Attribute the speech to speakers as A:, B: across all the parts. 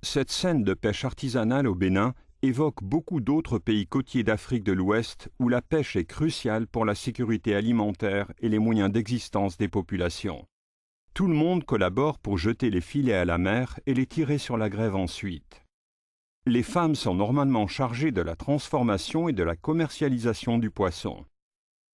A: Cette scène de pêche artisanale au Bénin évoque beaucoup d'autres pays côtiers d'Afrique de l'Ouest où la pêche est cruciale pour la sécurité alimentaire et les moyens d'existence des populations. Tout le monde collabore pour jeter les filets à la mer et les tirer sur la grève ensuite. Les femmes sont normalement chargées de la transformation et de la commercialisation du poisson.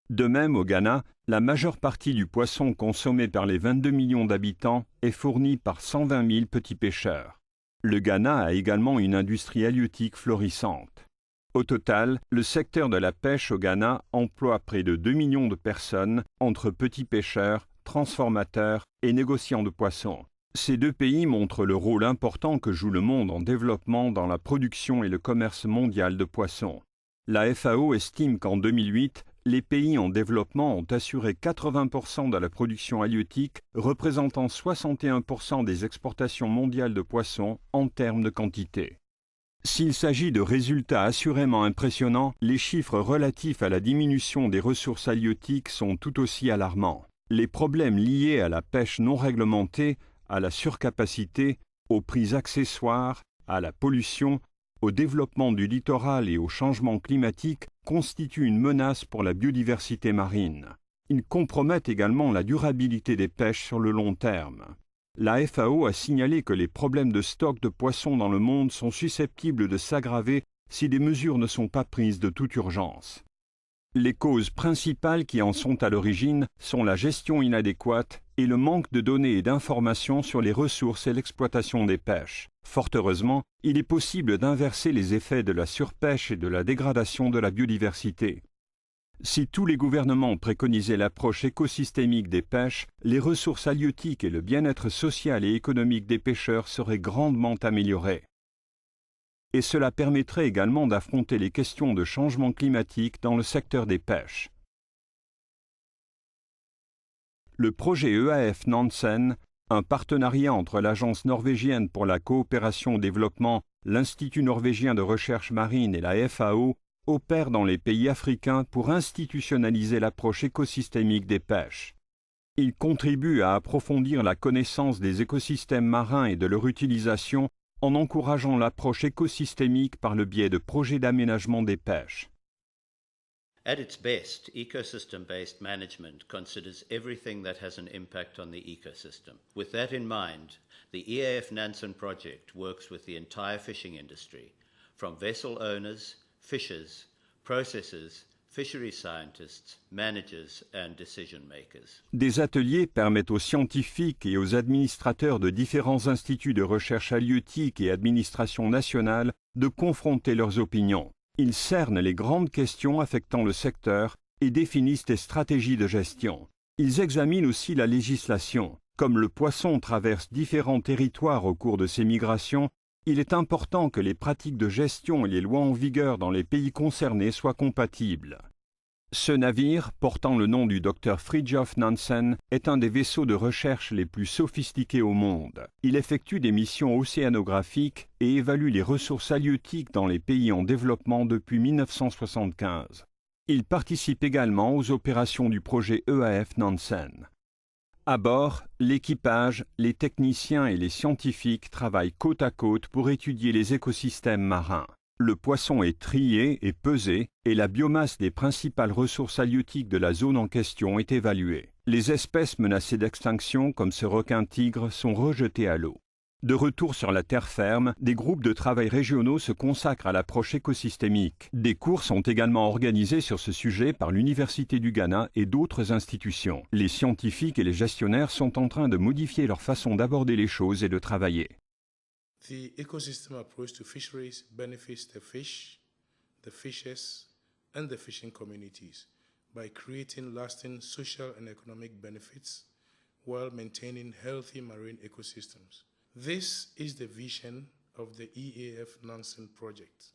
A: De même, au Ghana, la majeure partie du poisson consommé par les 22 millions d'habitants est fournie par 120 000 petits pêcheurs. Le Ghana a également une industrie halieutique florissante. Au total, le secteur de la pêche au Ghana emploie près de 2 millions de personnes entre petits pêcheurs, transformateurs et négociants de poissons. Ces deux pays montrent le rôle important que joue le monde en développement dans la production et le commerce mondial de poissons. La FAO estime qu'en 2008, les pays en développement ont assuré 80% de la production halieutique, représentant 61% des exportations mondiales de poissons en termes de quantité. S'il s'agit de résultats assurément impressionnants, les chiffres relatifs à la diminution des ressources halieutiques sont tout aussi alarmants. Les problèmes liés à la pêche non réglementée, à la surcapacité, aux prix accessoires, à la pollution, au développement du littoral et au changement climatique constituent une menace pour la biodiversité marine. Ils compromettent également la durabilité des pêches sur le long terme. La FAO a signalé que les problèmes de stock de poissons dans le monde sont susceptibles de s'aggraver si des mesures ne sont pas prises de toute urgence. Les causes principales qui en sont à l'origine sont la gestion inadéquate et le manque de données et d'informations sur les ressources et l'exploitation des pêches. Fort heureusement, il est possible d'inverser les effets de la surpêche et de la dégradation de la biodiversité. Si tous les gouvernements préconisaient l'approche écosystémique des pêches, les ressources halieutiques et le bien-être social et économique des pêcheurs seraient grandement améliorés. Et cela permettrait également d'affronter les questions de changement climatique dans le secteur des pêches. Le projet EAF Nansen, un partenariat entre l'Agence norvégienne pour la coopération au développement, l'Institut norvégien de recherche marine et la FAO, opère dans les pays africains pour institutionnaliser l'approche écosystémique des pêches. Il contribue à approfondir la connaissance des écosystèmes marins et de leur utilisation en encourageant l'approche écosystémique par le biais de projets d'aménagement des pêches.
B: At its best, ecosystem-based management considers everything that has an impact on the ecosystem. With that in mind, the EAF Nansen project works with the entire fishing industry, from vessel owners, fishers, processors, fishery scientists, managers and decision makers.
A: Des ateliers permettent aux scientifiques et aux administrateurs de différents instituts de recherche halieutique et administration nationale de confronter leurs opinions. Ils cernent les grandes questions affectant le secteur et définissent des stratégies de gestion. Ils examinent aussi la législation. Comme le poisson traverse différents territoires au cours de ses migrations, il est important que les pratiques de gestion et les lois en vigueur dans les pays concernés soient compatibles. Ce navire, portant le nom du Dr Fridtjof Nansen, est un des vaisseaux de recherche les plus sophistiqués au monde. Il effectue des missions océanographiques et évalue les ressources halieutiques dans les pays en développement depuis 1975. Il participe également aux opérations du projet EAF Nansen. À bord, l'équipage, les techniciens et les scientifiques travaillent côte à côte pour étudier les écosystèmes marins. Le poisson est trié et pesé et la biomasse des principales ressources halieutiques de la zone en question est évaluée. Les espèces menacées d'extinction comme ce requin-tigre sont rejetées à l'eau. De retour sur la terre ferme, des groupes de travail régionaux se consacrent à l'approche écosystémique. Des cours sont également organisés sur ce sujet par l'Université du Ghana et d'autres institutions. Les scientifiques et les gestionnaires sont en train de modifier leur façon d'aborder les choses et de travailler.
C: The ecosystem approach to fisheries benefits the fish, the fishers, and the fishing communities by creating lasting social and economic benefits while maintaining healthy marine ecosystems. This is the vision of the EAF Nansen project.